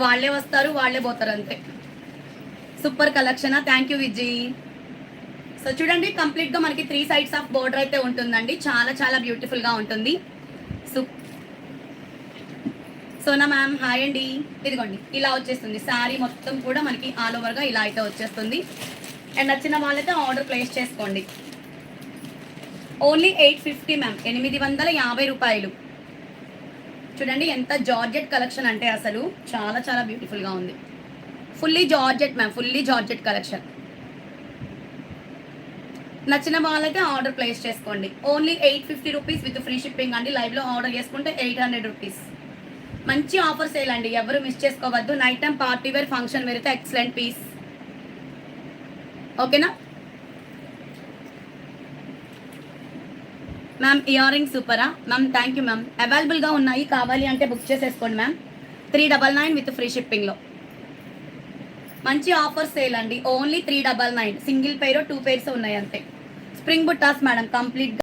వాళ్ళే వస్తారు, వాళ్ళే పోతారు అంతే. Super collection. Thank you Vijay. So చూడండి, కంప్లీట్గా మనకి 3 సైడ్స్ ఆఫ్ బోర్డర్ అయితే ఉంటుందండి. చాలా చాలా బ్యూటిఫుల్గా ఉంటుంది. సోనా మ్యామ్ హాయ్ అండి. ఇదిగోండి ఇలా వచ్చేస్తుంది శారీ మొత్తం కూడా మనకి ఆల్ ఓవర్గా ఇలా అయితే వచ్చేస్తుంది. అండ్ నచ్చిన వాళ్ళైతే ఆర్డర్ ప్లేస్ చేసుకోండి. ఓన్లీ 850 మ్యామ్, 850 రూపాయలు. చూడండి ఎంత జార్జెట్ కలెక్షన్ అంటే అసలు చాలా చాలా బ్యూటిఫుల్గా ఉంది. Fully georgette ma'am, fully georgette collection. నచ్చిన వాళ్ళైతే ఆర్డర్ ప్లేస్ చేసుకోండి. Only 850 rupees with free shipping అండి. లైవ్లో ఆర్డర్ చేసుకుంటే 800 రూపీస్. మంచి ఆఫర్ సేల్ అండి, ఎవరు మిస్ చేసుకోవద్దు. Night time party wear function wear అయితే ఎక్సలెంట్ పీస్. ఓకేనా మ్యామ్? ఇయర్ రింగ్ సూపరా మ్యామ్? Thank you ma'am. అవైలబుల్గా ఉన్నాయి, కావాలి అంటే బుక్ చేసేసుకోండి మ్యామ్. 399 విత్ ఫ్రీ షిప్పింగ్లో మంచి ఆఫర్ సేల్ అండి. ఓన్లీ 399. సింగిల్ పేరు 2 పేర్స్ ఉన్నాయి అంతే. Spring బుట్టాస్ madam complete